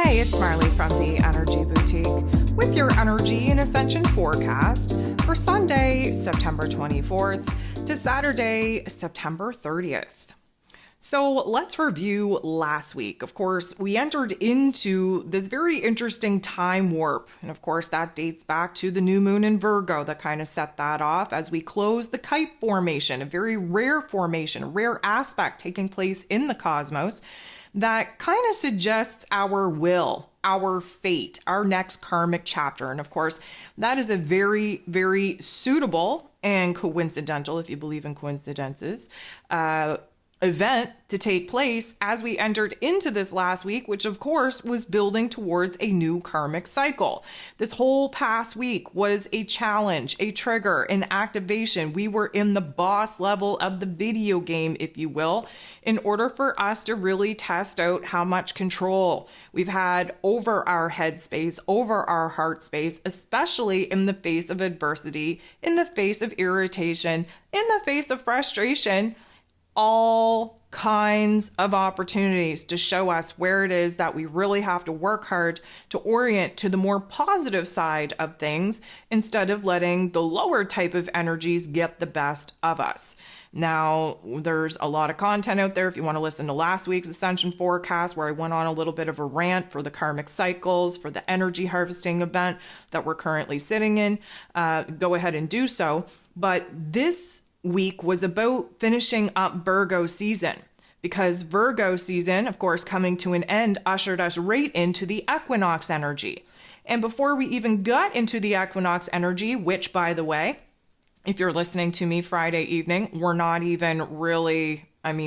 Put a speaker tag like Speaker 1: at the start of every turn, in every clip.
Speaker 1: Hey, it's Marley from the Energy Boutique with your Energy and Ascension forecast for Sunday, September 24th to Saturday, September 30th. So let's review last week. Of course, we entered into this very interesting time warp. And of course, that dates back to the new moon in Virgo that kind of set that off as we closed the kite formation, a very rare formation, a rare aspect taking place in the cosmos that kind of suggests our will, our fate, our next karmic chapter. And of course, that is a very, very suitable and coincidental, if you believe in coincidences, event to take place as we entered into this last week, which of course was building towards a new karmic cycle. This whole past week was a challenge, a trigger, an activation. We were in the boss level of the video game, if you will, in order for us to really test out how much control we've had over our head space, over our heart space, especially in the face of adversity, in the face of irritation, in the face of frustration. All kinds of opportunities to show us where it is that we really have to work hard to orient to the more positive side of things instead of letting the lower type of energies get the best of us. Now, there's a lot of content out there if you want to listen to last week's Ascension forecast where I went on a little bit of a rant for the karmic cycles, for the energy harvesting event that we're currently sitting in. Go ahead and do so. But this week was about finishing up Virgo season, because Virgo season, of course, coming to an end, ushered us right into the equinox energy. And before we even got into the equinox energy, which, by the way, if you're listening to me Friday evening, we're not even really,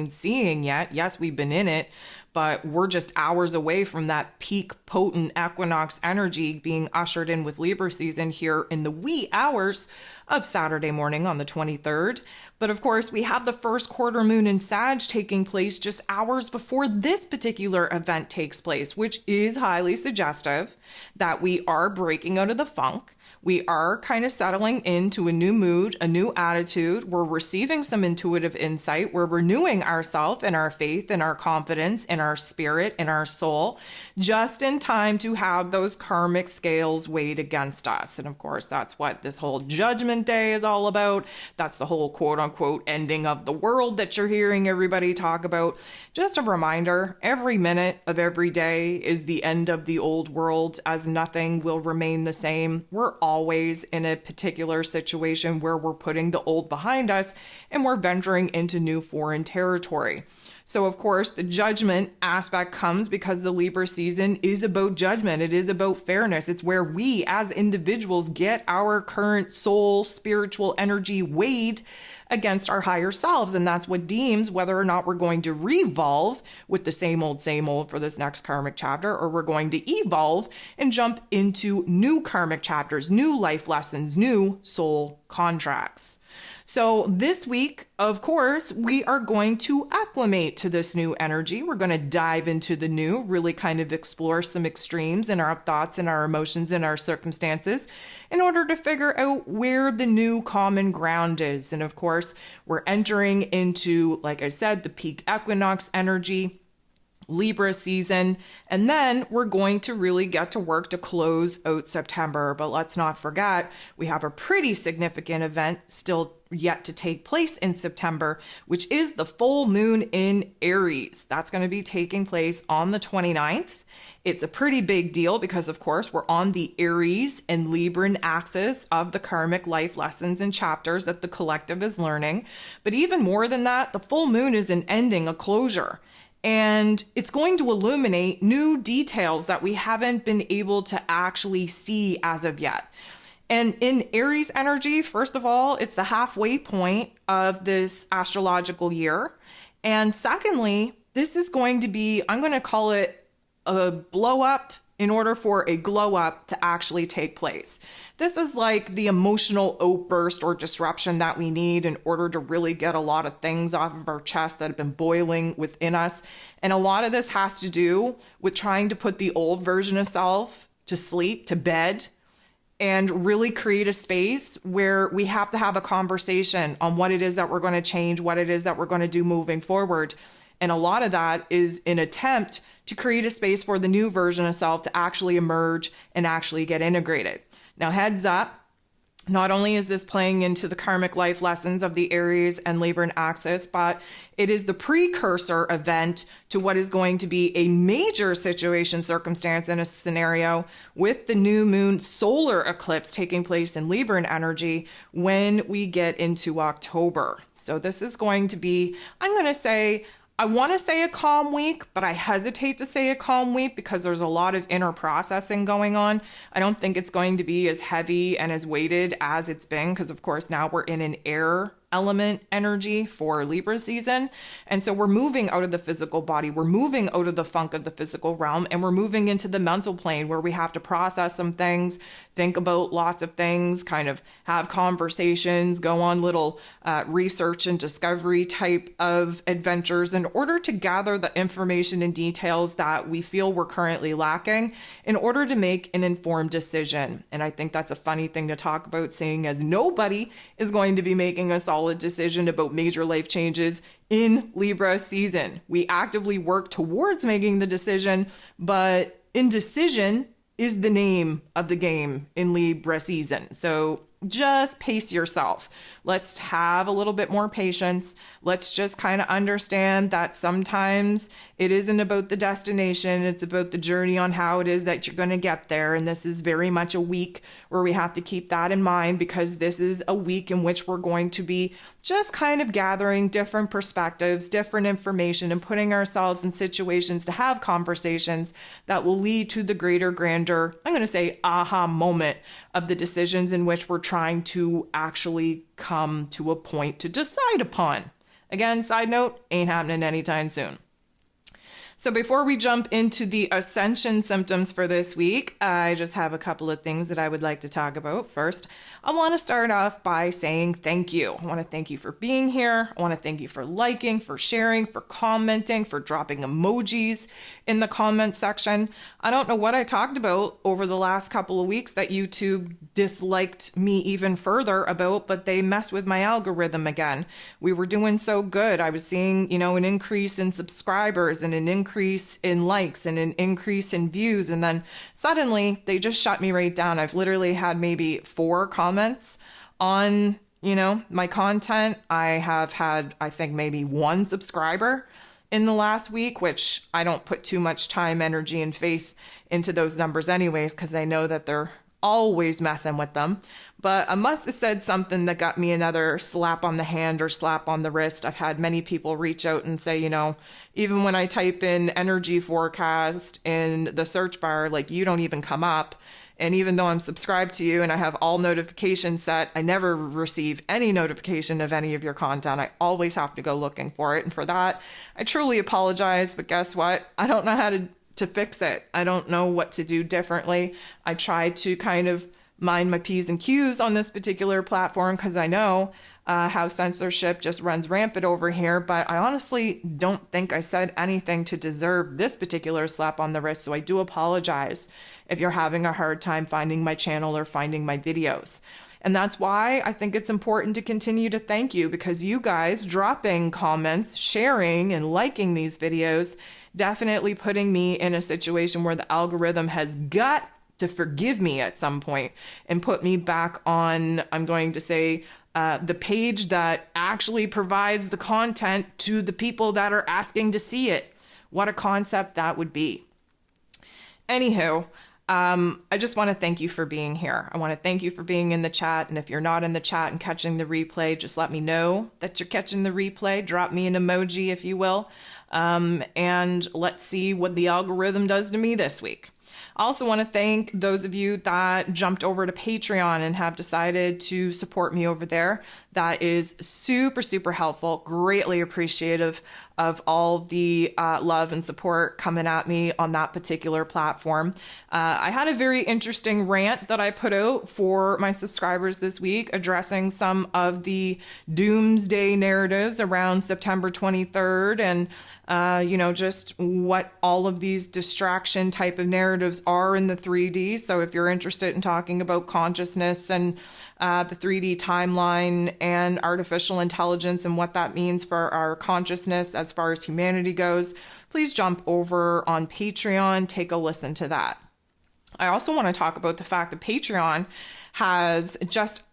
Speaker 1: seeing yet. Yes, we've been in it, but we're just hours away from that peak potent equinox energy being ushered in with Libra season here in the wee hours of Saturday morning on the 23rd. But of course, we have the first quarter moon in Sag taking place just hours before this particular event takes place, which is highly suggestive that we are breaking out of the funk. We are kind of settling into a new mood, a new attitude. We're receiving some intuitive insight. We're renewing ourselves and our faith and our confidence and our spirit and our soul just in time to have those karmic scales weighed against us. And of course, that's what this whole Judgment Day is all about. That's the whole quote unquote ending of the world that you're hearing everybody talk about. Just a reminder, every minute of every day is the end of the old world, as nothing will remain the same. We're always in a particular situation where we're putting the old behind us and we're venturing into new foreign territory. So of course, the judgment aspect comes because the Libra season is about judgment. It is about fairness. It's where we as individuals get our current soul, spiritual energy weighed against our higher selves. And that's what deems whether or not we're going to revolve with the same old for this next karmic chapter, or we're going to evolve and jump into new karmic chapters, new life lessons, new soul contracts. So this week, of course, we are going to acclimate to this new energy. We're going to dive into the new, really kind of explore some extremes in our thoughts and our emotions and our circumstances in order to figure out where the new common ground is. And of course, we're entering into, like I said, the peak equinox energy, Libra season, and then we're going to really get to work to close out September. But let's not forget, we have a pretty significant event still yet to take place in September, which is the full moon in Aries. That's going to be taking place on the 29th. It's a pretty big deal because, of course, we're on the Aries and Libran axis of the karmic life lessons and chapters that the collective is learning. But even more than that, the full moon is an ending, a closure. And it's going to illuminate new details that we haven't been able to actually see as of yet. And in Aries energy, first of all, it's the halfway point of this astrological year. And secondly, this is going to be, I'm going to call it a blow up in order for a glow up to actually take place. This is like the emotional outburst or disruption that we need in order to really get a lot of things off of our chest that have been boiling within us. And a lot of this has to do with trying to put the old version of self to sleep, to bed, and really create a space where we have to have a conversation on what it is that we're going to change, what it is that we're going to do moving forward. And a lot of that is an attempt to create a space for the new version of self to actually emerge and actually get integrated. Now, heads up, not only is this playing into the karmic life lessons of the Aries and Libra and Axis, but it is the precursor event to what is going to be a major situation, circumstance, and a scenario with the new moon solar eclipse taking place in Libra energy when we get into October. So this is going to be, I want to say a calm week, but I hesitate to say a calm week because there's a lot of inner processing going on. I don't think it's going to be as heavy and as weighted as it's been because, of course, now we're in an air element energy for Libra season. And so we're moving out of the physical body. We're moving out of the funk of the physical realm, and we're moving into the mental plane where we have to process some things, think about lots of things, kind of have conversations, go on little research and discovery type of adventures in order to gather the information and details that we feel we're currently lacking in order to make an informed decision. And I think that's a funny thing to talk about, seeing as nobody is going to be making a solid decision about major life changes in Libra season. We actively work towards making the decision, but indecision is the name of the game in Libra season. So just pace yourself. Let's have a little bit more patience. Let's just kind of understand that sometimes it isn't about the destination. It's about the journey on how it is that you're going to get there. And this is very much a week where we have to keep that in mind because this is a week in which we're going to be just kind of gathering different perspectives, different information, and putting ourselves in situations to have conversations that will lead to the greater, grander, I'm going to say, aha moment of the decisions in which we're trying to actually come to a point to decide upon. Again, side note, ain't happening anytime soon. So before we jump into the Ascension symptoms for this week, I just have a couple of things that I would like to talk about. First, I want to start off by saying thank you. I want to thank you for being here. I want to thank you for liking, for sharing, for commenting, for dropping emojis in the comment section. I don't know what I talked about over the last couple of weeks that YouTube disliked me even further about, but they messed with my algorithm again. We were doing so good. I was seeing, an increase in subscribers and an increase in likes and an increase in views. And then suddenly they just shut me right down. I've literally had maybe 4 comments on, my content. I have had, I think, maybe 1 subscriber in the last week, which I don't put too much time, energy, and faith into those numbers anyways, because I know that they're always messing with them. But I must have said something that got me another slap on the hand or slap on the wrist. I've had many people reach out and say, even when I type in energy forecast in the search bar, you don't even come up. And even though I'm subscribed to you and I have all notifications set, I never receive any notification of any of your content. I always have to go looking for it. And for that, I truly apologize. But guess what? I don't know how to fix it. I don't know what to do differently. I try to kind of mind my P's and Q's on this particular platform because I know how censorship just runs rampant over here, but I honestly don't think I said anything to deserve this particular slap on the wrist, so I do apologize if you're having a hard time finding my channel or finding my videos. And that's why I think it's important to continue to thank you, because you guys dropping comments, sharing, and liking these videos, definitely putting me in a situation where the algorithm has got to forgive me at some point and put me back on, I'm going to say, the page that actually provides the content to the people that are asking to see it. What a concept that would be. Anywho, I just want to thank you for being here. I want to thank you for being in the chat. And if you're not in the chat and catching the replay, just let me know that you're catching the replay. Drop me an emoji, if you will. And let's see what the algorithm does to me this week. I also want to thank those of you that jumped over to Patreon and have decided to support me over there. That is super, super helpful. Greatly appreciative of all the love and support coming at me on that particular platform. I had a very interesting rant that I put out for my subscribers this week, addressing some of the doomsday narratives around September 23rd and just what all of these distraction type of narratives are in the 3D. So if you're interested in talking about consciousness and the 3D timeline and artificial intelligence and what that means for our consciousness as far as humanity goes, please jump over on Patreon, take a listen to that. I also want to talk about the fact that Patreon has just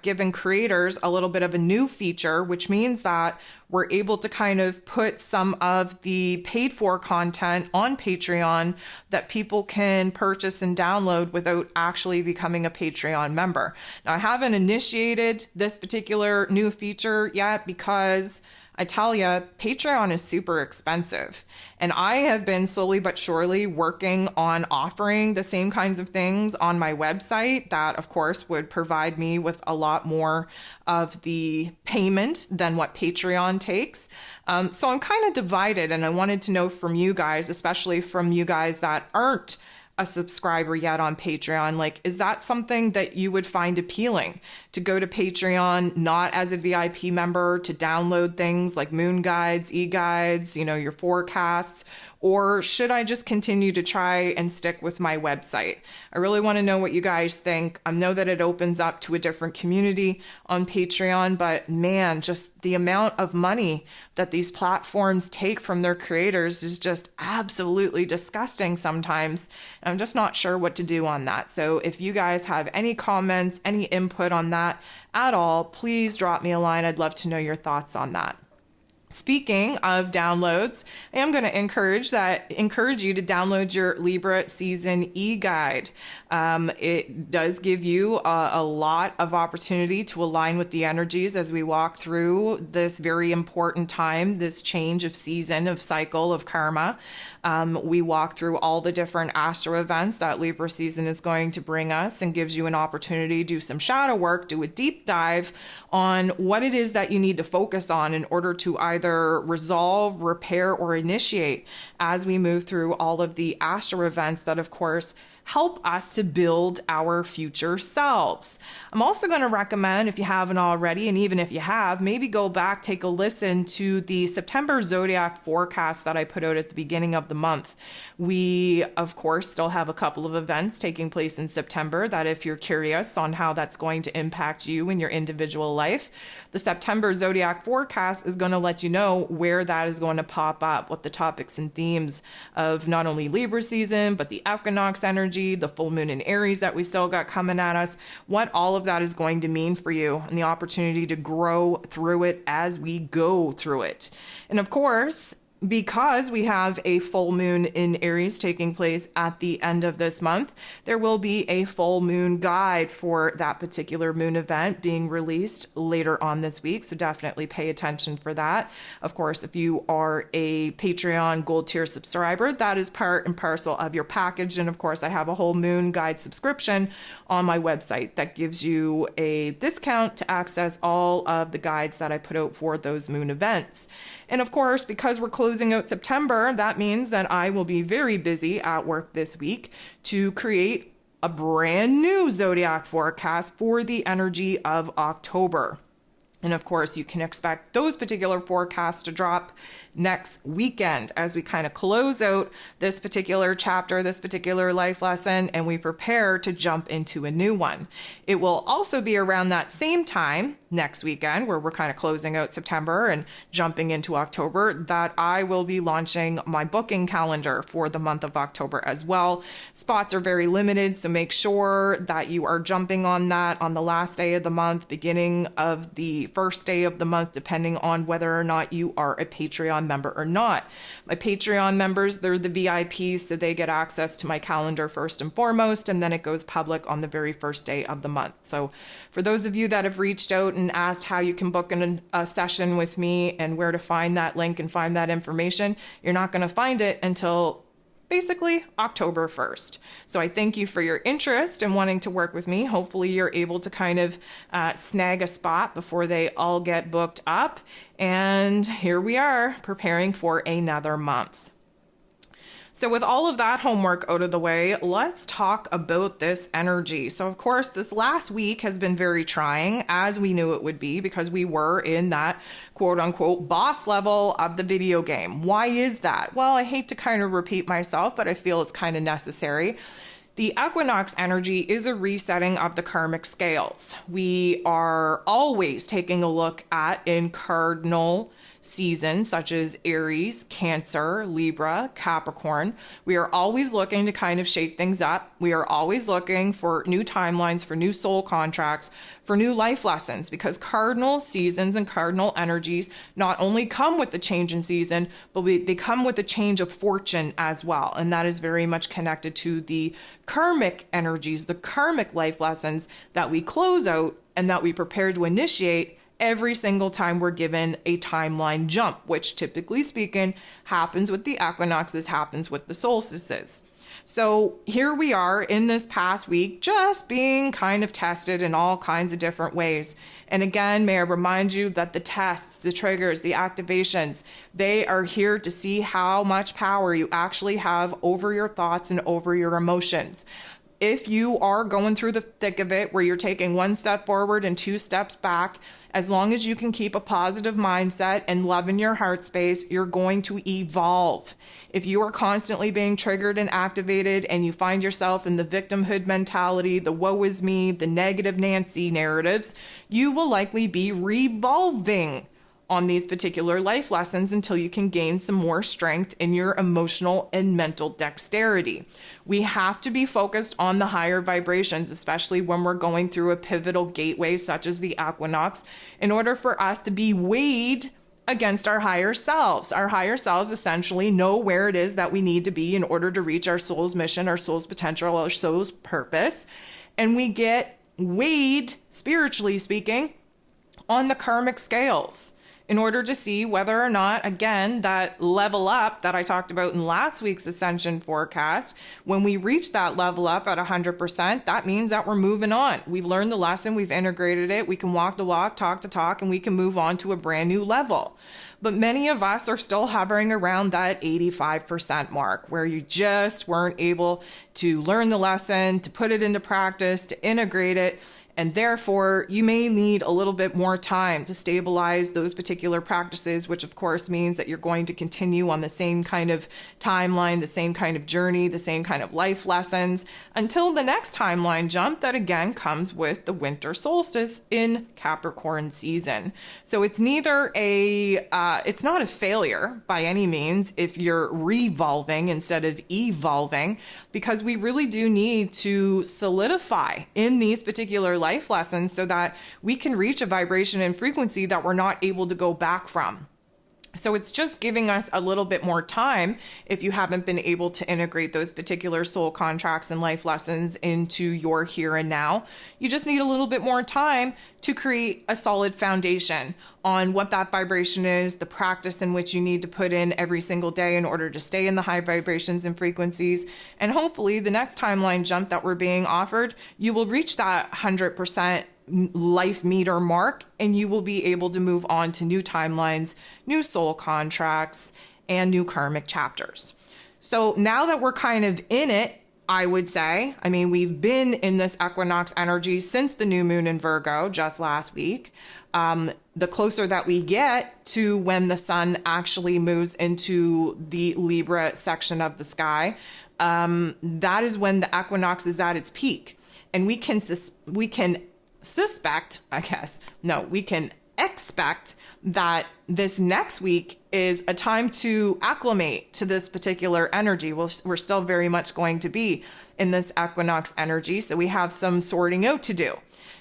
Speaker 1: given creators a little bit of a new feature, which means that we're able to kind of put some of the paid for content on Patreon that people can purchase and download without actually becoming a Patreon member. Now, I haven't initiated this particular new feature yet because I tell you, Patreon is super expensive. And I have been slowly but surely working on offering the same kinds of things on my website that, of course, would provide me with a lot more of the payment than what Patreon takes. So I'm kind of divided, and I wanted to know from you guys, especially from you guys that aren't a subscriber yet on Patreon, like, is that something that you would find appealing to go to Patreon, not as a VIP member, to download things like moon guides, e-guides, your forecasts, or should I just continue to try and stick with my website? I really want to know what you guys think. I know that it opens up to a different community on Patreon, but man, just the amount of money that these platforms take from their creators is just absolutely disgusting sometimes. I'm just not sure what to do on that. So if you guys have any comments, any input on that at all, please drop me a line. I'd love to know your thoughts on that. Speaking of downloads, I am going to encourage you to download your Libra season e-guide. It does give you a lot of opportunity to align with the energies as we walk through this very important time, this change of season, of cycle, of karma. We walk through all the different astro events that Libra season is going to bring us and gives you an opportunity to do some shadow work, do a deep dive on what it is that you need to focus on in order to either resolve, repair, or initiate as we move through all of the astro events that, of course, help us to build our future selves. I'm also going to recommend, if you haven't already, and even if you have, maybe go back, take a listen to the September zodiac forecast that I put out at the beginning of the month. We, of course, still have a couple of events taking place in September that, if you're curious on how that's going to impact you in your individual life, the September zodiac forecast is going to let you know where that is going to pop up, what the topics and themes of not only Libra season, but the equinox energy, the full moon in Aries that we still got coming at us, what all of that is going to mean for you and the opportunity to grow through it as we go through it. And of course, because we have a full moon in Aries taking place at the end of this month, there will be a full moon guide for that particular moon event being released later on this week. So definitely pay attention for that. Of course, if you are a Patreon gold tier subscriber, that is part and parcel of your package. And of course, I have a whole moon guide subscription on my website that gives you a discount to access all of the guides that I put out for those moon events. And of course, because we're closing out September, that means that I will be very busy at work this week to create a brand new zodiac forecast for the energy of October. And of course, you can expect those particular forecasts to drop next weekend as we kind of close out this particular chapter, this particular life lesson, and we prepare to jump into a new one. It will also be around that same time next weekend, where we're kind of closing out September and jumping into October, that I will be launching my booking calendar for the month of October as well. Spots are very limited, so make sure that you are jumping on that on the last day of the month, beginning of the first day of the month, depending on whether or not you are a Patreon member or not. My Patreon members, they're the VIPs, so they get access to my calendar first and foremost, and then it goes public on the very first day of the month. So for those of you that have reached out and asked how you can book a session with me and where to find that link and find that information, you're not going to find it until basically October 1st. So I thank you for your interest in wanting to work with me. Hopefully you're able to kind of snag a spot before they all get booked up. And here we are preparing for another month. So with all of that homework out of the way, let's talk about this energy. So of course, this last week has been very trying, as we knew it would be, because we were in that quote unquote boss level of the video game. Why is that? Well, I hate to kind of repeat myself, but I feel it's kind of necessary. The equinox energy is a resetting of the karmic scales. We are always taking a look at in cardinal seasons such as Aries, Cancer, Libra, Capricorn. We are always looking to kind of shake things up. We are always looking for new timelines, for new soul contracts, for new life lessons, because cardinal seasons and cardinal energies not only come with the change in season, but they come with a change of fortune as well. And that is very much connected to the karmic energies, the karmic life lessons that we close out and that we prepare to initiate every single time we're given a timeline jump, which typically speaking happens with the equinoxes, happens with the solstices. So here we are in this past week, just being kind of tested in all kinds of different ways. And again, may I remind you that the tests, the triggers, the activations, they are here to see how much power you actually have over your thoughts and over your emotions. If you are going through the thick of it, where you're taking one step forward and two steps back, as long as you can keep a positive mindset and love in your heart space, you're going to evolve. If you are constantly being triggered and activated and you find yourself in the victimhood mentality, the woe is me, the negative Nancy narratives, you will likely be revolving on these particular life lessons until you can gain some more strength in your emotional and mental dexterity. We have to be focused on the higher vibrations, especially when we're going through a pivotal gateway such as the equinox, in order for us to be weighed against our higher selves. Our higher selves essentially know where it is that we need to be in order to reach our soul's mission, our soul's potential, our soul's purpose. And we get weighed, spiritually speaking, on the karmic scales, in order to see whether or not, again, that level up that I talked about in last week's Ascension forecast, when we reach that level up at 100%, that means that we're moving on. We've learned the lesson, we've integrated it, we can walk the walk, talk the talk, and we can move on to a brand new level. But many of us are still hovering around that 85% mark, where you just weren't able to learn the lesson, to put it into practice, to integrate it. And therefore, you may need a little bit more time to stabilize those particular practices, which of course means that you're going to continue on the same kind of timeline, the same kind of journey, the same kind of life lessons until the next timeline jump that again comes with the winter solstice in Capricorn season. So it's neither it's not a failure by any means if you're revolving instead of evolving, because we really do need to solidify in these particular life lessons so that we can reach a vibration and frequency that we're not able to go back from. So it's just giving us a little bit more time if you haven't been able to integrate those particular soul contracts and life lessons into your here and now. You just need a little bit more time to create a solid foundation on what that vibration is, the practice in which you need to put in every single day in order to stay in the high vibrations and frequencies. And hopefully the next timeline jump that we're being offered, you will reach that 100% life meter mark, and you will be able to move on to new timelines, new soul contracts, and new karmic chapters. So now that we're kind of in it, I would say, we've been in this equinox energy since the new moon in Virgo just last week. The closer that we get to when the sun actually moves into the Libra section of the sky, that is when the equinox is at its peak. And we can expect that this next week is a time to acclimate to this particular energy. We're still very much going to be in this equinox energy, so we have some sorting out to do.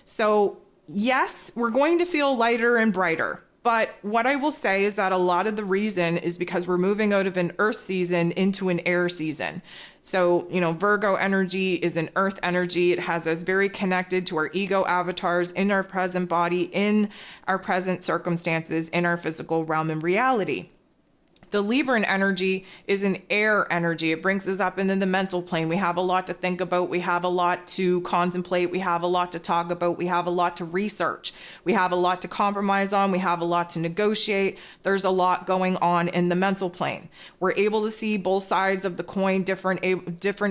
Speaker 1: So yes, we're going to feel lighter and brighter. But what I will say is that a lot of the reason is because we're moving out of an earth season into an air season. So, Virgo energy is an earth energy. It has us very connected to our ego avatars in our present body, in our present circumstances, in our physical realm and reality. The Libran energy is an air energy. It brings us up into the mental plane. We have a lot to think about. We have a lot to contemplate. We have a lot to talk about. We have a lot to research. We have a lot to compromise on. We have a lot to negotiate. There's a lot going on in the mental plane. We're able to see both sides of the coin, different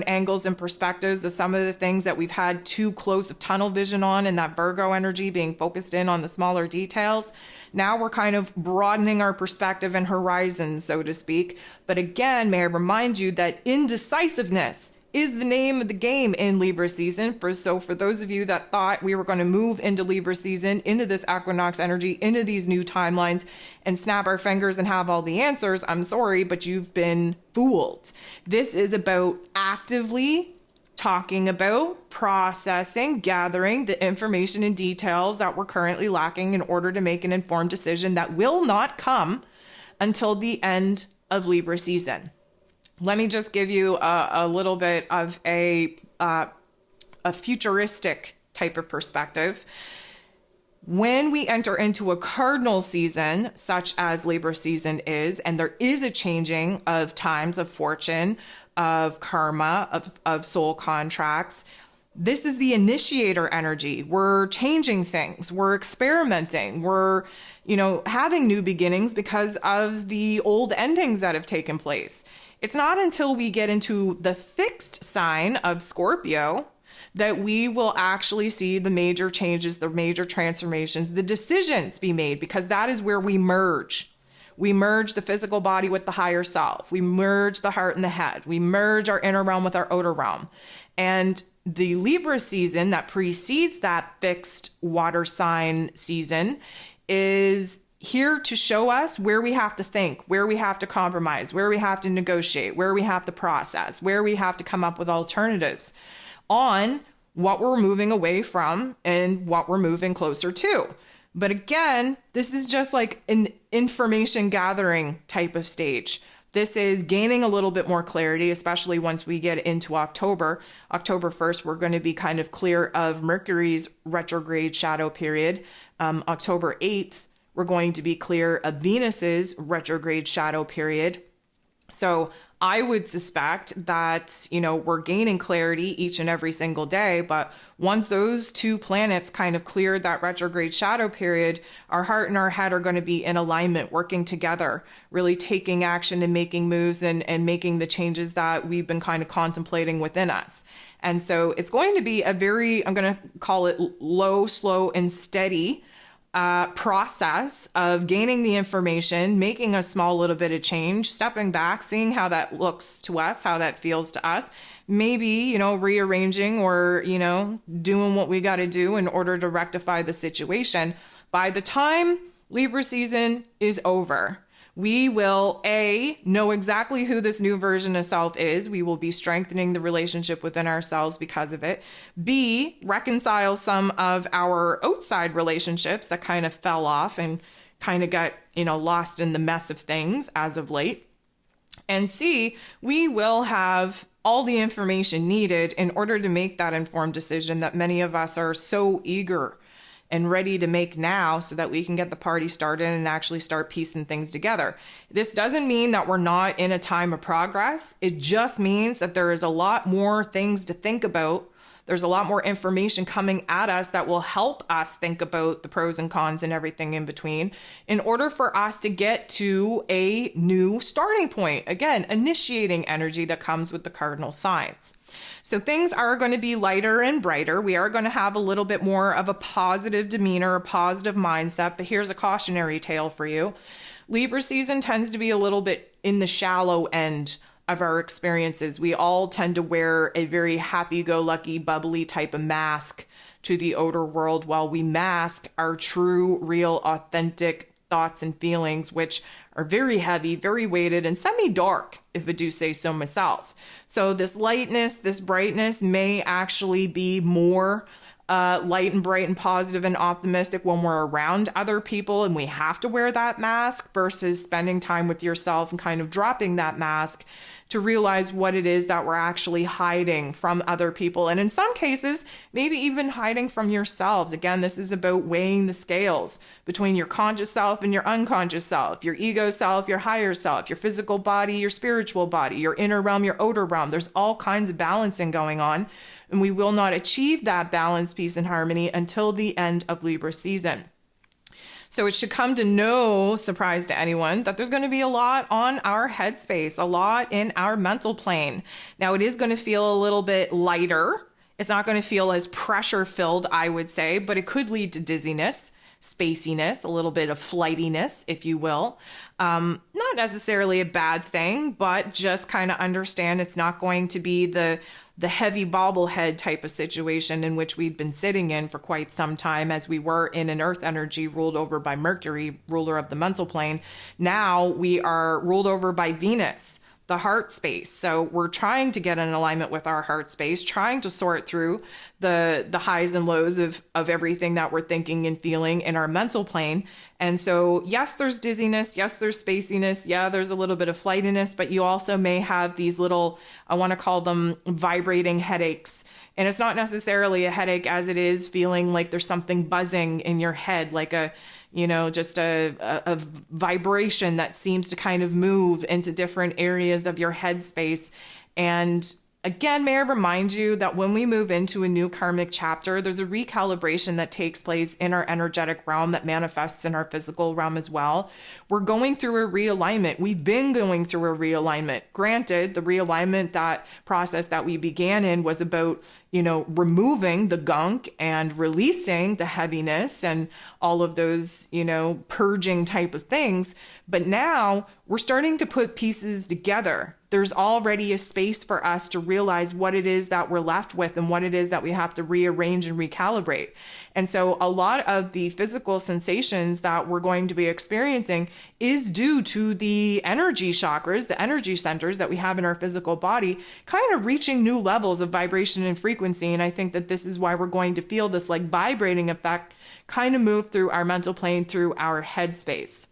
Speaker 1: angles and perspectives of some of the things that we've had too close of tunnel vision on, and that Virgo energy being focused in on the smaller details. Now we're kind of broadening our perspective and horizons, so to speak. But again, may I remind you that indecisiveness is the name of the game in Libra season. So for those of you that thought we were going to move into Libra season, into this equinox energy, into these new timelines, and snap our fingers and have all the answers, I'm sorry, but you've been fooled. This is about actively talking about, processing, gathering the information and details that we're currently lacking in order to make an informed decision that will not come until the end of Libra season. Let me just give you a little bit of a futuristic type of perspective. When we enter into a cardinal season, such as Libra season is, and there is a changing of times of fortune, of karma, of soul contracts, this is the initiator energy. We're changing things. We're experimenting. We're, having new beginnings because of the old endings that have taken place. It's not until we get into the fixed sign of Scorpio that we will actually see the major changes, the major transformations, the decisions be made, because that is where we merge. We merge the physical body with the higher self. We merge the heart and the head. We merge our inner realm with our outer realm. And the Libra season that precedes that fixed water sign season is here to show us where we have to think, where we have to compromise, where we have to negotiate, where we have to process, where we have to come up with alternatives on what we're moving away from and what we're moving closer to. But again, this is just like an information gathering type of stage. This is gaining a little bit more clarity, especially once we get into October. October 1st, we're going to be kind of clear of Mercury's retrograde shadow period. October 8th, we're going to be clear of Venus's retrograde shadow period. So I would suspect that, we're gaining clarity each and every single day. But once those two planets kind of cleared that retrograde shadow period, our heart and our head are going to be in alignment, working together, really taking action and making moves and making the changes that we've been kind of contemplating within us. And so it's going to be a very, I'm going to call it low, slow, and steady process of gaining the information, making a small little bit of change, stepping back, seeing how that looks to us, how that feels to us, maybe, rearranging or, doing what we got to do in order to rectify the situation. By the time Libra season is over, we will know exactly who this new version of self is. We will be strengthening the relationship within ourselves because of it. B, reconcile some of our outside relationships that kind of fell off and kind of got, lost in the mess of things as of late. And C, we will have all the information needed in order to make that informed decision that many of us are so eager and ready to make now so that we can get the party started and actually start piecing things together. This doesn't mean that we're not in a time of progress. It just means that there is a lot more things to think about. There's a lot more information coming at us that will help us think about the pros and cons and everything in between in order for us to get to a new starting point. Again, initiating energy that comes with the cardinal signs. So things are going to be lighter and brighter. We are going to have a little bit more of a positive demeanor, a positive mindset. But here's a cautionary tale for you. Libra season tends to be a little bit in the shallow end of our experiences. We all tend to wear a very happy-go-lucky, bubbly type of mask to the outer world while we mask our true, real, authentic thoughts and feelings, which are very heavy, very weighted, and semi-dark, if I do say so myself. So this lightness, this brightness may actually be more light and bright and positive and optimistic when we're around other people and we have to wear that mask versus spending time with yourself and kind of dropping that mask to realize what it is that we're actually hiding from other people. And in some cases, maybe even hiding from yourselves. Again, this is about weighing the scales between your conscious self and your unconscious self, your ego self, your higher self, your physical body, your spiritual body, your inner realm, your outer realm. There's all kinds of balancing going on. And we will not achieve that balance, peace, and harmony until the end of Libra season. So it should come to no surprise to anyone that there's going to be a lot on our headspace, a lot in our mental plane. Now, it is going to feel a little bit lighter. It's not going to feel as pressure filled, I would say, but it could lead to dizziness, spaciness, a little bit of flightiness, if you will. Not necessarily a bad thing, but just kind of understand it's not going to be the heavy bobblehead type of situation in which we've been sitting in for quite some time, as we were in an earth energy ruled over by Mercury, ruler of the mental plane. Now we are ruled over by Venus, the heart space. So we're trying to get in alignment with our heart space, trying to sort through the highs and lows of everything that we're thinking and feeling in our mental plane. And so, yes, there's dizziness. Yes, there's spaciness. Yeah, there's a little bit of flightiness, but you also may have these little, I want to call them vibrating headaches. And it's not necessarily a headache as it is feeling like there's something buzzing in your head, like just a vibration that seems to kind of move into different areas of your headspace. And again, may I remind you that when we move into a new karmic chapter, there's a recalibration that takes place in our energetic realm that manifests in our physical realm as well. We're going through a realignment. We've been going through a realignment. Granted, the realignment, that process that we began in, was about removing the gunk and releasing the heaviness and all of those, purging type of things. But now we're starting to put pieces together. There's already a space for us to realize what it is that we're left with and what it is that we have to rearrange and recalibrate. And so a lot of the physical sensations that we're going to be experiencing is due to the energy chakras, the energy centers that we have in our physical body, kind of reaching new levels of vibration and frequency. And I think that this is why we're going to feel this like vibrating effect kind of move through our mental plane, through our headspace.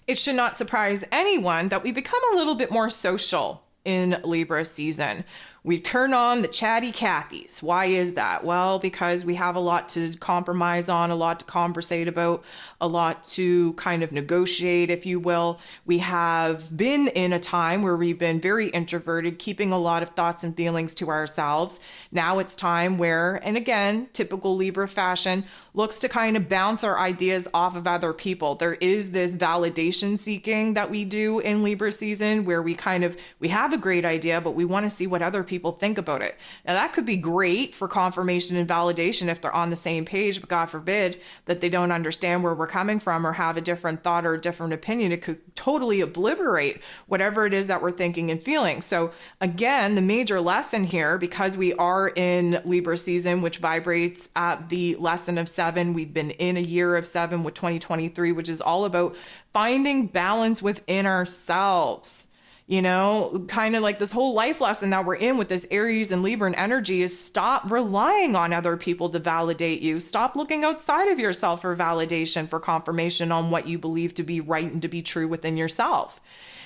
Speaker 1: It should not surprise anyone that we become a little bit more social in Libra season. We turn on the chatty Cathys. Why is that? Well, because we have a lot to compromise on, a lot to conversate about, a lot to kind of negotiate, if you will. We have been in a time where we've been very introverted, keeping a lot of thoughts and feelings to ourselves. Now it's time where, and again, typical Libra fashion, looks to kind of bounce our ideas off of other people. There is this validation seeking that we do in Libra season where we have a great idea, but we want to see what other people think about it. Now that could be great for confirmation and validation if they're on the same page, but God forbid that they don't understand where we're coming from or have a different thought or a different opinion. It could totally obliterate whatever it is that we're thinking and feeling. So again, the major lesson here, because we are in Libra season, which vibrates at the lesson of 7, we've been in a year of 7 with 2023, which is all about finding balance within ourselves. Kind of like this whole life lesson that we're in with this Aries and Libran energy is stop relying on other people to validate you. Stop looking outside of yourself for validation, for confirmation on what you believe to be right and to be true within yourself.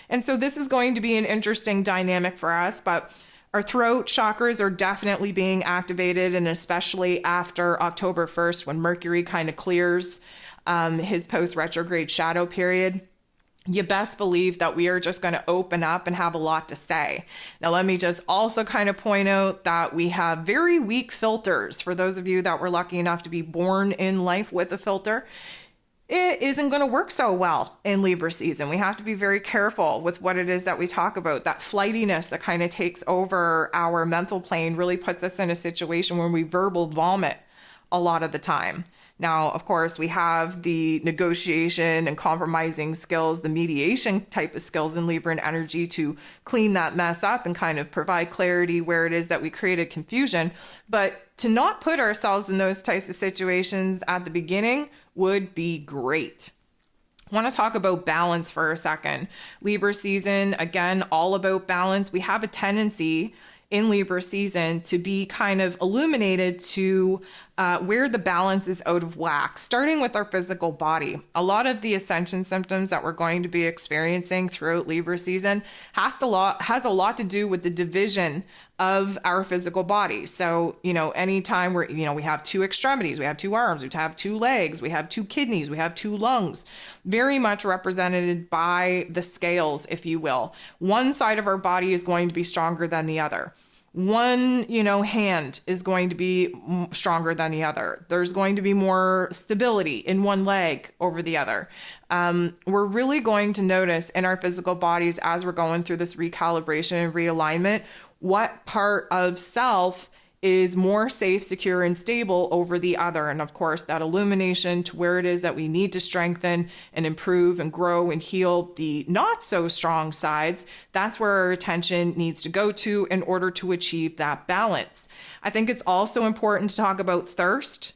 Speaker 1: And so this is going to be an interesting dynamic for us, but our throat chakras are definitely being activated, and especially after October 1st, when Mercury kind of clears his post-retrograde shadow period. You best believe that we are just going to open up and have a lot to say. Now, let me just also kind of point out that we have very weak filters. For those of you that were lucky enough to be born in life with a filter, it isn't going to work so well in Libra season. We have to be very careful with what it is that we talk about. That flightiness that kind of takes over our mental plane really puts us in a situation where we verbal vomit a lot of the time. Now, of course, we have the negotiation and compromising skills, the mediation type of skills in Libran energy to clean that mess up and kind of provide clarity where it is that we created confusion. But to not put ourselves in those types of situations at the beginning would be great. I want to talk about balance for a second. Libra season, again, all about balance. We have a tendency in Libra season to be kind of illuminated to where the balance is out of whack, starting with our physical body. A lot of the ascension symptoms that we're going to be experiencing throughout Libra season has a lot to do with the division of our physical body. So, anytime we have two extremities, we have two arms, we have two legs, we have two kidneys, we have two lungs, very much represented by the scales, if you will. One side of our body is going to be stronger than the other. One, hand is going to be stronger than the other. There's going to be more stability in one leg over the other. We're really going to notice in our physical bodies as we're going through this recalibration and realignment, what part of self is more safe, secure, and stable over the other. And of course, that illumination to where it is that we need to strengthen and improve and grow and heal the not so strong sides, that's where our attention needs to go to in order to achieve that balance. I think it's also important to talk about thirst.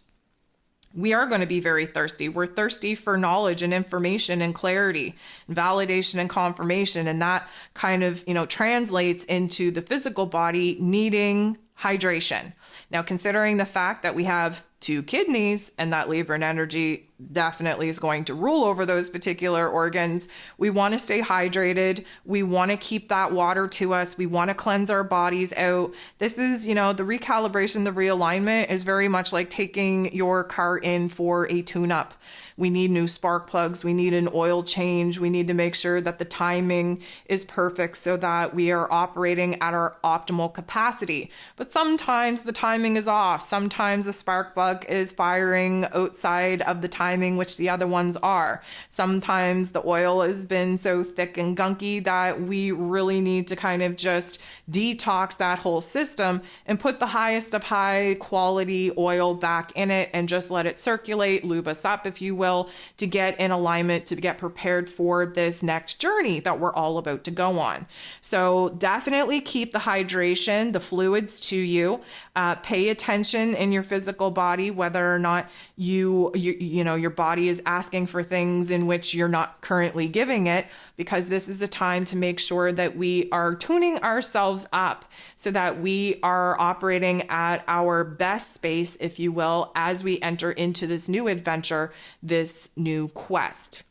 Speaker 1: We are going to be very thirsty. We're thirsty for knowledge and information and clarity, and validation and confirmation. And that kind of, translates into the physical body needing hydration. Now, considering the fact that we have two kidneys and that Libran energy definitely is going to rule over those particular organs, we want to stay hydrated. We want to keep that water to us. We want to cleanse our bodies out. This is, the recalibration, the realignment is very much like taking your car in for a tune-up. We need new spark plugs. We need an oil change. We need to make sure that the timing is perfect so that we are operating at our optimal capacity. But sometimes the timing is off. Sometimes the spark plug is firing outside of the timing, which the other ones are. Sometimes the oil has been so thick and gunky that we really need to kind of just detox that whole system and put the highest of high quality oil back in it and just let it circulate, lube us up, if you will, to get in alignment, to get prepared for this next journey that we're all about to go on. So definitely keep the hydration, the fluids to you. Pay attention in your physical body, whether or not your body is asking for things in which you're not currently giving it, because this is a time to make sure that we are tuning ourselves up so that we are operating at our best space, if you will, as we enter into this new adventure, this new quest.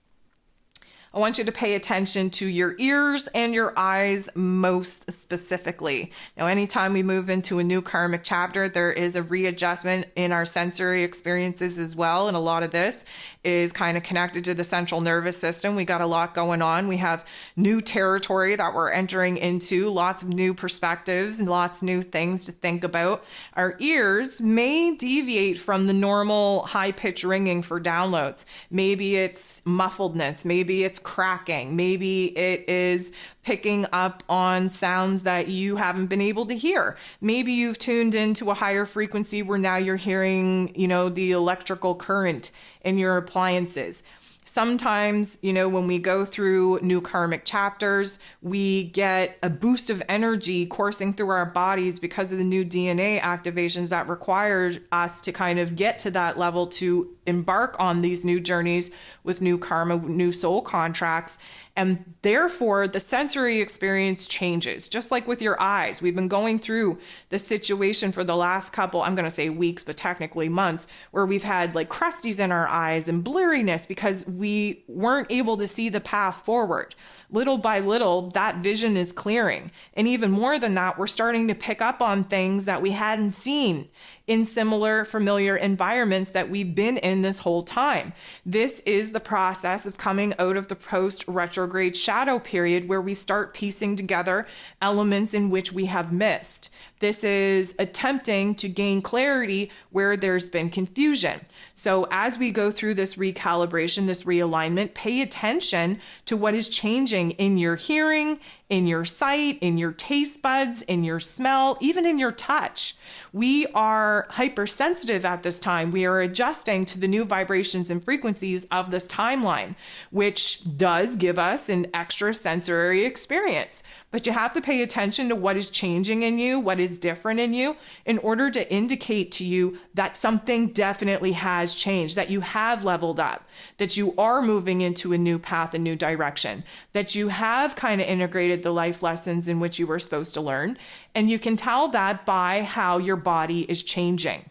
Speaker 1: I want you to pay attention to your ears and your eyes most specifically. Now, anytime we move into a new karmic chapter, there is a readjustment in our sensory experiences as well. And a lot of this is kind of connected to the central nervous system. We got a lot going on. We have new territory that we're entering into, lots of new perspectives and lots of new things to think about. Our ears may deviate from the normal high-pitch ringing for downloads. Maybe it's muffledness. Maybe it's cracking. Maybe it is picking up on sounds that you haven't been able to hear. Maybe you've tuned into a higher frequency where now you're hearing, the electrical current in your appliances. Sometimes, when we go through new karmic chapters, we get a boost of energy coursing through our bodies because of the new DNA activations that require us to kind of get to that level to embark on these new journeys with new karma, new soul contracts. And therefore, the sensory experience changes, just like with your eyes. We've been going through this situation for the last couple, I'm going to say weeks, but technically months, where we've had like crusties in our eyes and blurriness because we weren't able to see the path forward. Little by little, that vision is clearing. And even more than that, we're starting to pick up on things that we hadn't seen in similar familiar environments that we've been in this whole time. This is the process of coming out of the post-retrograde shadow period where we start piecing together elements in which we have missed. This is attempting to gain clarity where there's been confusion. So as we go through this recalibration, this realignment, pay attention to what is changing in your hearing, in your sight, in your taste buds, in your smell, even in your touch. We are hypersensitive at this time. We are adjusting to the new vibrations and frequencies of this timeline, which does give us an extra sensory experience. But you have to pay attention to what is changing in you, what is different in you, in order to indicate to you that something definitely has changed, that you have leveled up, that you are moving into a new path, a new direction, that you have kind of integrated the life lessons in which you were supposed to learn. And you can tell that by how your body is changing.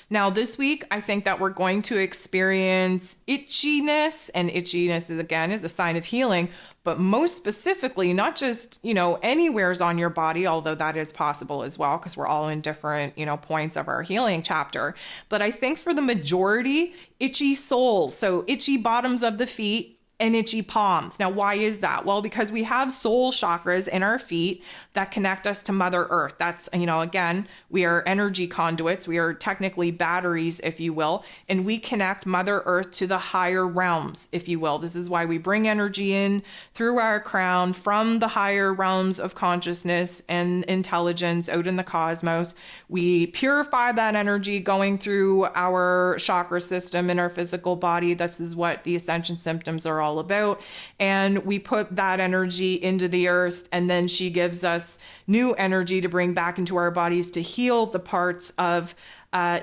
Speaker 1: Now, this week, I think that we're going to experience itchiness, and itchiness is, again, is a sign of healing, but most specifically, not just, anywheres on your body, although that is possible as well, because we're all in different, points of our healing chapter. But I think for the majority, itchy soles, so itchy bottoms of the feet, and itchy palms. Now, why is that? Well, because we have soul chakras in our feet that connect us to Mother Earth. That's, again, we are energy conduits. We are technically batteries, if you will, and we connect Mother Earth to the higher realms, if you will. This is why we bring energy in through our crown from the higher realms of consciousness and intelligence out in the cosmos. We purify that energy going through our chakra system in our physical body. This is what the Ascension symptoms are all about. And we put that energy into the earth, and then she gives us new energy to bring back into our bodies to heal the parts of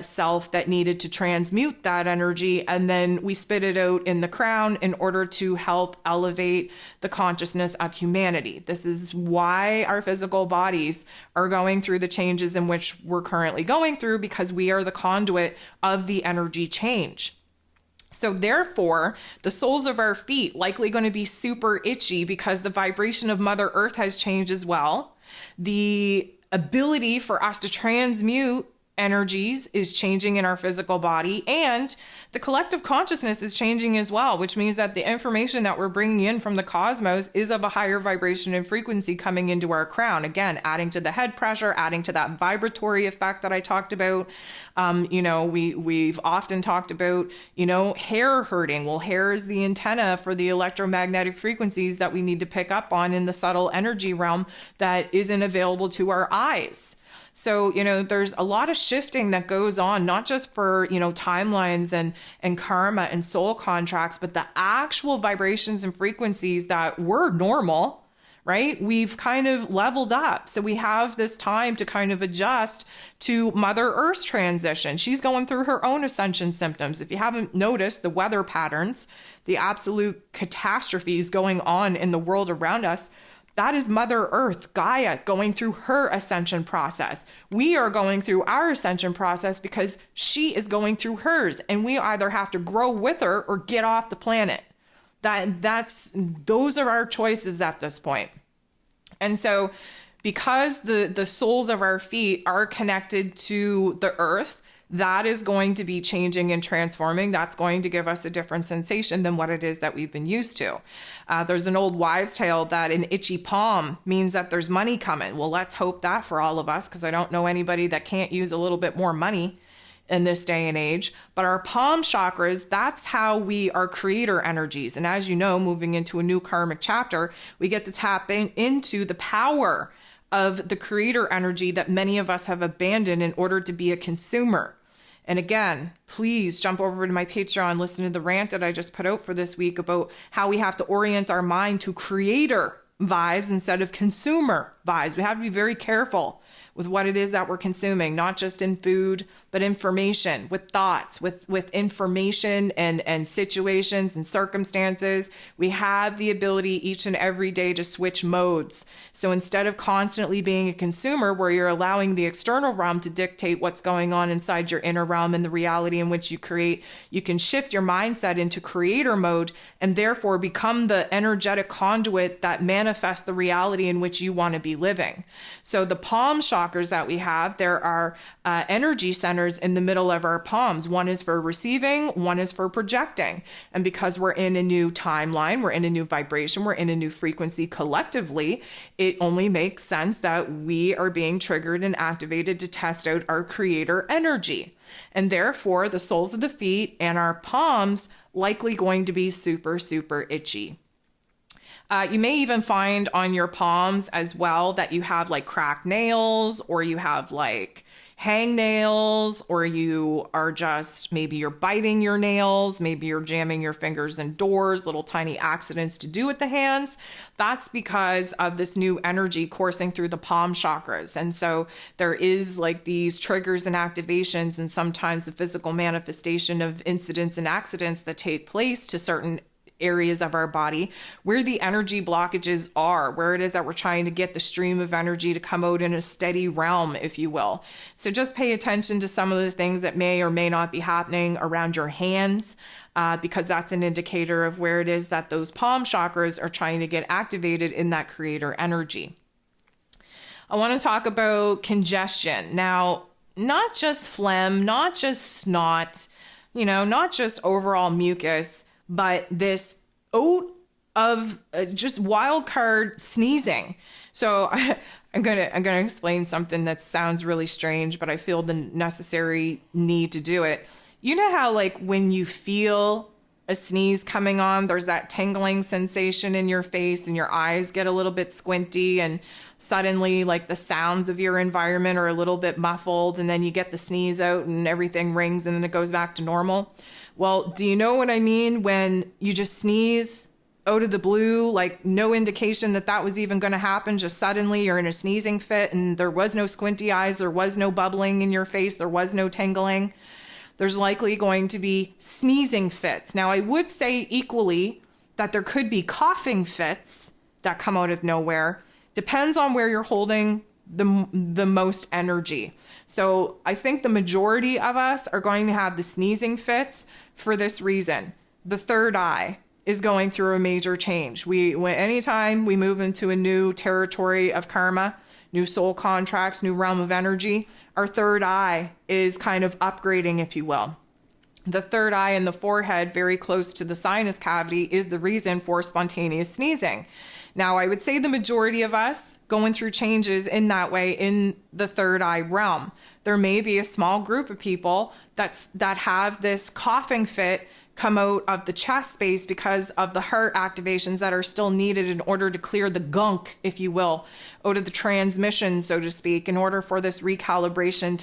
Speaker 1: self that needed to transmute that energy. And then we spit it out in the crown in order to help elevate the consciousness of humanity. This is why our physical bodies are going through the changes in which we're currently going through, because we are the conduit of the energy change. So therefore, the soles of our feet likely going to be super itchy because the vibration of Mother Earth has changed as well. The ability for us to transmute energies is changing in our physical body, and the collective consciousness is changing as well, which means that the information that we're bringing in from the cosmos is of a higher vibration and frequency coming into our crown. Again, adding to the head pressure, adding to that vibratory effect that I talked about. We've often talked about, hair hurting. Well, hair is the antenna for the electromagnetic frequencies that we need to pick up on in the subtle energy realm that isn't available to our eyes. So, there's a lot of shifting that goes on, not just for, timelines and karma and soul contracts, but the actual vibrations and frequencies that were normal, right? We've kind of leveled up. So we have this time to kind of adjust to Mother Earth's transition. She's going through her own ascension symptoms. If you haven't noticed the weather patterns, the absolute catastrophes going on in the world around us, that is Mother Earth, Gaia, going through her ascension process. We are going through our ascension process because she is going through hers, and we either have to grow with her or get off the planet. Those are our choices at this point. And so because the soles of our feet are connected to the earth, that is going to be changing and transforming. That's going to give us a different sensation than what it is that we've been used to. There's an old wives' tale that an itchy palm means that there's money coming. Well, let's hope that for all of us, because I don't know anybody that can't use a little bit more money in this day and age. But our palm chakras, that's how we are creator energies. And as you know, moving into a new karmic chapter, we get to tap into the power of the creator energy that many of us have abandoned in order to be a consumer. And again, please jump over to my Patreon, listen to the rant that I just put out for this week about how we have to orient our mind to creator vibes instead of consumer vibes. We have to be very careful with what it is that we're consuming, not just in food, but information, with thoughts, with information and situations and circumstances. We have the ability each and every day to switch modes. So instead of constantly being a consumer where you're allowing the external realm to dictate what's going on inside your inner realm and the reality in which you create, you can shift your mindset into creator mode and therefore become the energetic conduit that manifests the reality in which you want to be living. So the palm chakras that we have, there are energy centers in the middle of our palms. One is for receiving, one is for projecting. And because we're in a new timeline, we're in a new vibration, we're in a new frequency collectively, it only makes sense that we are being triggered and activated to test out our creator energy. And therefore, the soles of the feet and our palms likely going to be super, super itchy. You may even find on your palms as well that you have like cracked nails, or you have like hang nails, or you are just, maybe you're biting your nails, maybe you're jamming your fingers in doors, little tiny accidents to do with the hands. That's because of this new energy coursing through the palm chakras. And so there is like these triggers and activations, and sometimes the physical manifestation of incidents and accidents that take place to certain areas of our body where the energy blockages are, where it is that we're trying to get the stream of energy to come out in a steady realm, if you will. So just pay attention to some of the things that may or may not be happening around your hands, because that's an indicator of where it is that those palm chakras are trying to get activated in that creator energy. I want to talk about congestion. Now, not just phlegm, not just snot, not just overall mucus, but this oat of just wild card sneezing. So I'm gonna explain something that sounds really strange, but I feel the necessary need to do it. You know how like when you feel a sneeze coming on, there's that tingling sensation in your face and your eyes get a little bit squinty, and suddenly like the sounds of your environment are a little bit muffled, and then you get the sneeze out and everything rings and then it goes back to normal. Well, do you know what I mean when you just sneeze out of the blue, like no indication that that was even going to happen, just suddenly you're in a sneezing fit and there was no squinty eyes, there was no bubbling in your face, there was no tingling? There's likely going to be sneezing fits. Now, I would say equally that there could be coughing fits that come out of nowhere. Depends on where you're holding the most energy. So I think the majority of us are going to have the sneezing fits for this reason. The third eye is going through a major change. Anytime we move into a new territory of karma, new soul contracts, new realm of energy, our third eye is kind of upgrading, if you will. The third eye in the forehead, very close to the sinus cavity, is the reason for spontaneous sneezing. Now, I would say the majority of us going through changes in that way in the third eye realm. There may be a small group of people that have this coughing fit come out of the chest space because of the heart activations that are still needed in order to clear the gunk, if you will, out of the transmission, so to speak, in order for this recalibration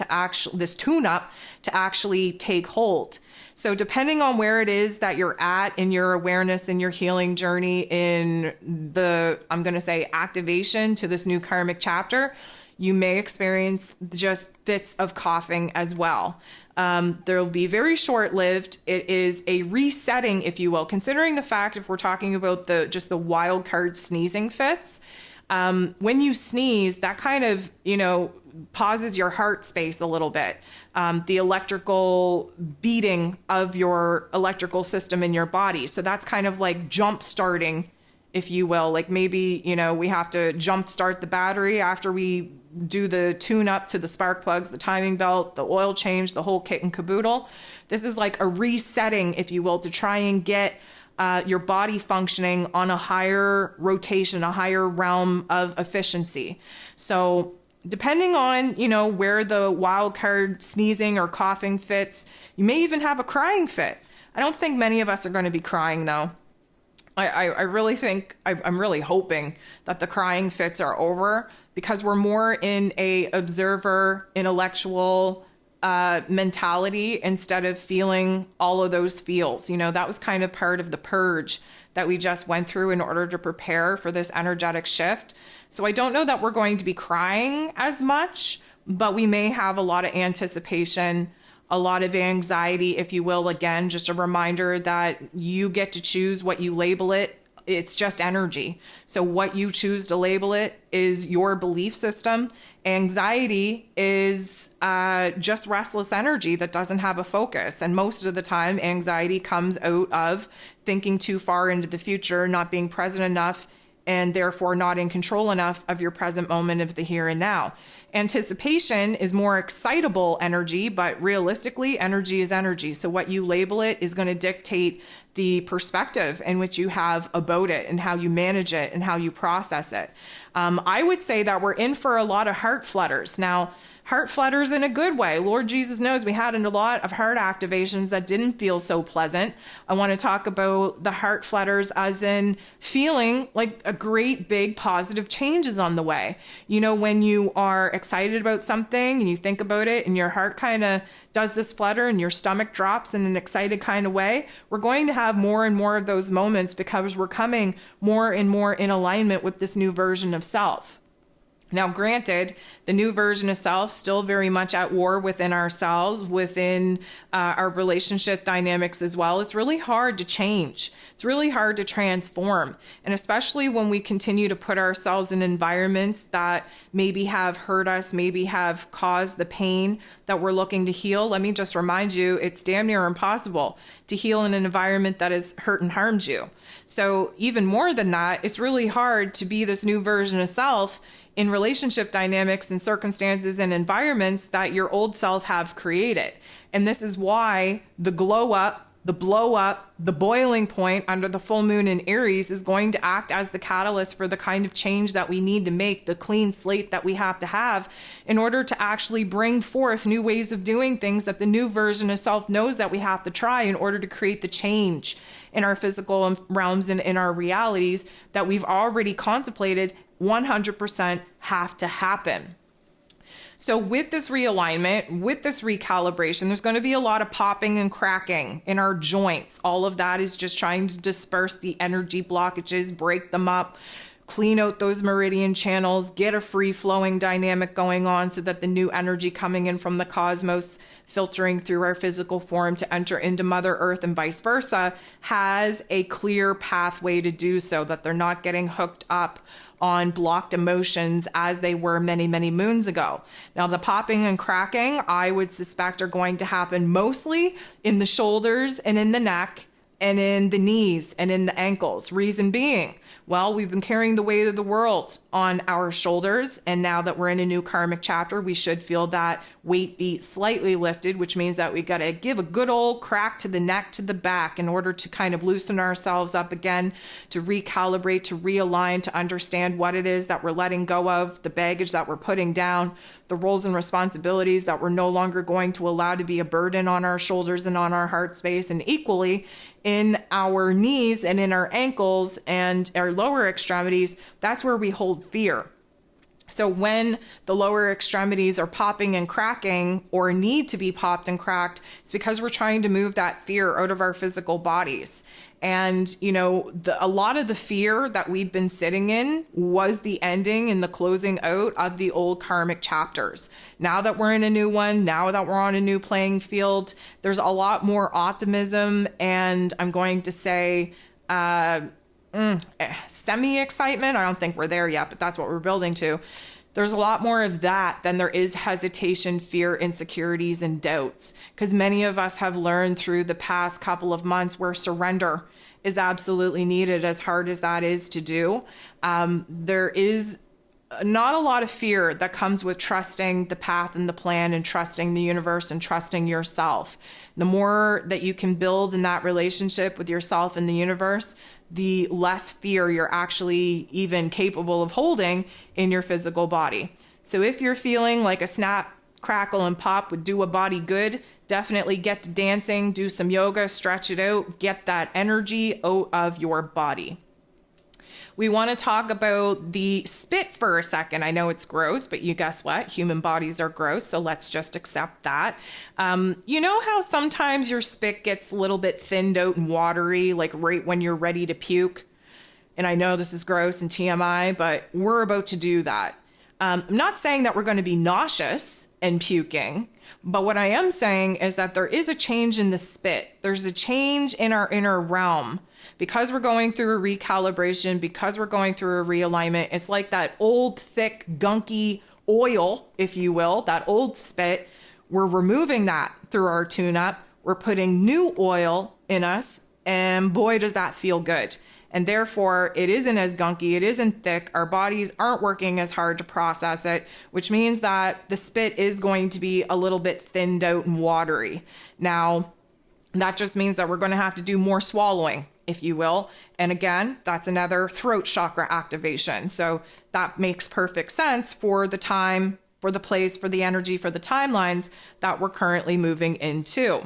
Speaker 1: this tune-up to actually take hold. So depending on where it is that you're at in your awareness and your healing journey in I'm going to say activation to this new karmic chapter, you may experience just fits of coughing as well. They'll be very short-lived. It is a resetting, if you will, considering the fact if we're talking about just the wild card sneezing fits. When you sneeze, that kind of, pauses your heart space a little bit. The electrical beating of your electrical system in your body. So that's kind of like jump starting, if you will. Like maybe, we have to jump start the battery after we do the tune up to the spark plugs, the timing belt, the oil change, the whole kit and caboodle. This is like a resetting, if you will, to try and get your body functioning on a higher rotation, a higher realm of efficiency. So depending on, where the wild card sneezing or coughing fits, you may even have a crying fit. I don't think many of us are going to be crying though. I really think, I'm really hoping that the crying fits are over, because we're more in a observer, intellectual mentality instead of feeling all of those feels. That was kind of part of the purge that we just went through in order to prepare for this energetic shift. So I don't know that we're going to be crying as much, but we may have a lot of anticipation, a lot of anxiety, if you will. Again, just a reminder that you get to choose what you label it. It's just energy. So what you choose to label it is your belief system. Anxiety is just restless energy that doesn't have a focus. And most of the time, anxiety comes out of thinking too far into the future, not being present enough, and therefore not in control enough of your present moment of the here and now. Anticipation is more excitable energy, but realistically, energy is energy. So what you label it is going to dictate the perspective in which you have about it and how you manage it and how you process it. I would say that we're in for a lot of heart flutters. Now, heart flutters in a good way. Lord Jesus knows we had a lot of heart activations that didn't feel so pleasant. I want to talk about the heart flutters as in feeling like a great big positive change is on the way. When you are excited about something and you think about it and your heart kind of does this flutter and your stomach drops in an excited kind of way, we're going to have more and more of those moments because we're coming more and more in alignment with this new version of self. Now, granted, the new version of self still very much at war within ourselves, within our relationship dynamics as well. It's really hard to change. It's really hard to transform. And especially when we continue to put ourselves in environments that maybe have hurt us, maybe have caused the pain that we're looking to heal. Let me just remind you, it's damn near impossible to heal in an environment that has hurt and harmed you. So even more than that, it's really hard to be this new version of self in relationship dynamics and circumstances and environments that your old self have created. And this is why the glow up, the blow up, the boiling point under the full moon in Aries is going to act as the catalyst for the kind of change that we need to make, the clean slate that we have to have in order to actually bring forth new ways of doing things that the new version of self knows that we have to try in order to create the change in our physical realms and in our realities that we've already contemplated 100% have to happen. So with this realignment, with this recalibration, there's going to be a lot of popping and cracking in our joints. All of that is just trying to disperse the energy blockages, break them up, clean out those meridian channels, get a free flowing dynamic going on so that the new energy coming in from the cosmos, filtering through our physical form to enter into Mother Earth and vice versa, has a clear pathway to do so, that they're not getting hooked up on blocked emotions as they were many, many moons ago. Now, the popping and cracking, I would suspect, are going to happen mostly in the shoulders and in the neck and in the knees and in the ankles. Reason being, well, we've been carrying the weight of the world on our shoulders, and now that we're in a new karmic chapter, we should feel that weight be slightly lifted, which means that we got to give a good old crack to the neck, to the back, in order to kind of loosen ourselves up again, to recalibrate, to realign, to understand what it is that we're letting go of, the baggage that we're putting down, the roles and responsibilities that we're no longer going to allow to be a burden on our shoulders and on our heart space, and equally in our knees and in our ankles and our lower extremities, that's where we hold fear. So when the lower extremities are popping and cracking or need to be popped and cracked, it's because we're trying to move that fear out of our physical bodies. And, you know, a lot of the fear that we'd been sitting in was the ending and the closing out of the old karmic chapters. Now that we're in a new one, now that we're on a new playing field, there's a lot more optimism and I'm going to say semi-excitement. I don't think we're there yet, but that's what we're building to. There's a lot more of that than there is hesitation, fear, insecurities, and doubts. Because many of us have learned through the past couple of months where surrender is absolutely needed, as hard as that is to do. There is not a lot of fear that comes with trusting the path and the plan and trusting the universe and trusting yourself. The more that you can build in that relationship with yourself and the universe, the less fear you're actually even capable of holding in your physical body. So if you're feeling like a snap, crackle, and pop would do a body good, definitely get to dancing, do some yoga, stretch it out, get that energy out of your body. We want to talk about the spit for a second. I know it's gross, but you guess what? Human bodies are gross, so let's just accept that. You know how sometimes your spit gets a little bit thinned out and watery, like right when you're ready to puke? And I know this is gross and TMI, but we're about to do that. I'm not saying that we're going to be nauseous and puking, but what I am saying is that there is a change in the spit. There's a change in our inner realm. Because we're going through a recalibration, because we're going through a realignment, it's like that old, thick, gunky oil, if you will, that old spit. We're removing that through our tune-up. We're putting new oil in us, and boy, does that feel good. And therefore, it isn't as gunky, it isn't thick. Our bodies aren't working as hard to process it, which means that the spit is going to be a little bit thinned out and watery. Now, that just means that we're going to have to do more swallowing, if you will. And again, that's another throat chakra activation. So that makes perfect sense for the time, for the place, for the energy, for the timelines that we're currently moving into.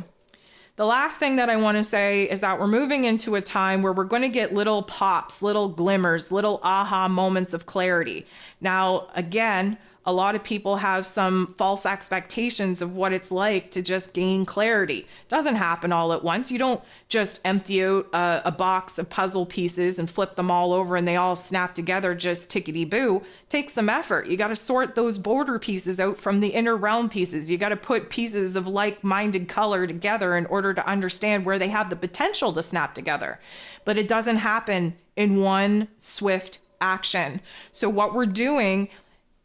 Speaker 1: The last thing that I want to say is that we're moving into a time where we're going to get little pops, little glimmers, little aha moments of clarity. Now, again, a lot of people have some false expectations of what it's like to just gain clarity. It doesn't happen all at once. You don't just empty out a box of puzzle pieces and flip them all over and they all snap together just tickety-boo. It takes some effort. You got to sort those border pieces out from the inner realm pieces. You got to put pieces of like-minded color together in order to understand where they have the potential to snap together. But it doesn't happen in one swift action. So what we're doing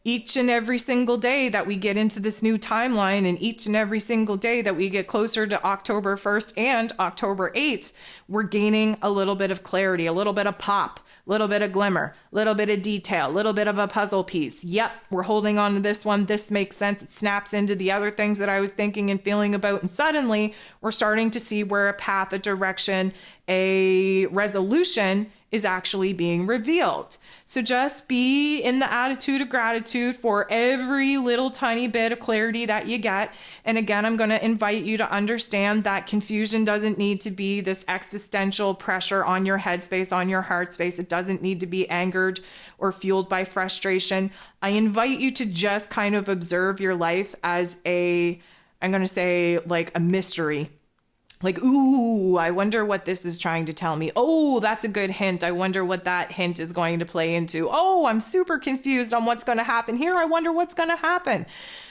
Speaker 1: each and every single day that we get into this new timeline, and each and every single day that we get closer to October 1st and October 8th, we're gaining a little bit of clarity, a little bit of pop, a little bit of glimmer, a little bit of detail, a little bit of a puzzle piece. Yep, we're holding on to this one. This makes sense. It snaps into the other things that I was thinking and feeling about. And suddenly we're starting to see where a path, a direction, a resolution is actually being revealed. So just be in the attitude of gratitude for every little tiny bit of clarity that you get. And again, I'm going to invite you to understand that confusion doesn't need to be this existential pressure on your headspace, on your heart space. It doesn't need to be angered or fueled by frustration. I invite you to just kind of observe your life as I'm going to say like a mystery. Like, ooh, I wonder what this is trying to tell me. Oh, that's a good hint. I wonder what that hint is going to play into. Oh, I'm super confused on what's going to happen here. I wonder what's going to happen.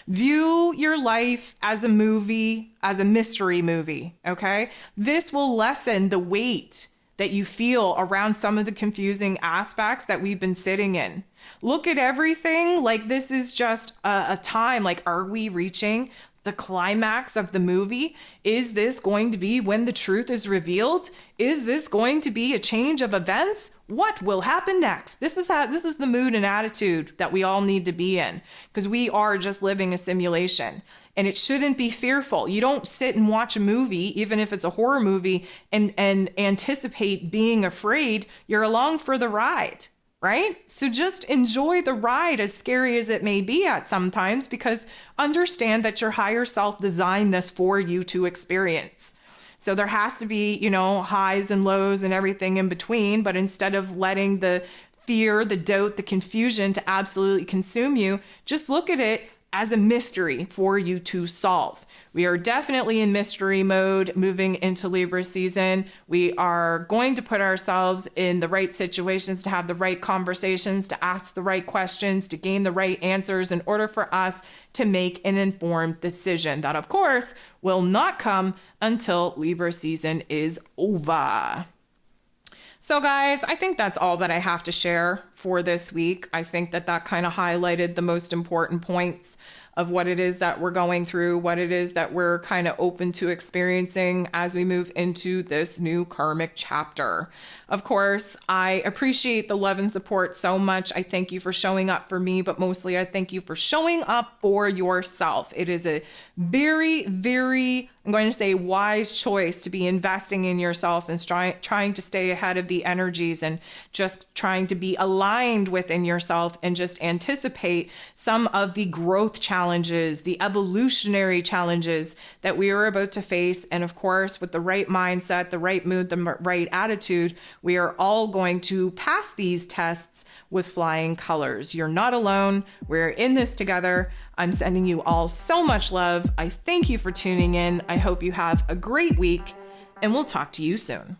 Speaker 1: View your life as a movie, as a mystery movie, okay? This will lessen the weight that you feel around some of the confusing aspects that we've been sitting in. Look at everything like this is just a time. Like, are we reaching the climax of the movie? Is this going to be when the truth is revealed? Is this going to be a change of events? What will happen next? This is the mood and attitude that we all need to be in, because we are just living a simulation, and it shouldn't be fearful. You don't sit and watch a movie, even if it's a horror movie, and anticipate being afraid. You're along for the ride. Right? So just enjoy the ride, as scary as it may be at sometimes, because understand that your higher self designed this for you to experience. So there has to be, highs and lows and everything in between. But instead of letting the fear, the doubt, the confusion to absolutely consume you, just look at it as a mystery for you to solve. We are definitely in mystery mode moving into Libra season. We are going to put ourselves in the right situations to have the right conversations, to ask the right questions, to gain the right answers in order for us to make an informed decision. That, of course, will not come until Libra season is over. So guys, I think that's all that I have to share for this week. I think that kind of highlighted the most important points of what it is that we're going through, what it is that we're kind of open to experiencing as we move into this new karmic chapter. Of course, I appreciate the love and support so much. I thank you for showing up for me, but mostly I thank you for showing up for yourself. It is a very, very, I'm going to say, wise choice to be investing in yourself and trying to stay ahead of the energies and just trying to be aligned within yourself and just anticipate some of the growth challenges, the evolutionary challenges that we are about to face. And of course, with the right mindset, the right mood, the right attitude, we are all going to pass these tests with flying colors. You're not alone. We're in this together. I'm sending you all so much love. I thank you for tuning in. I hope you have a great week, and we'll talk to you soon.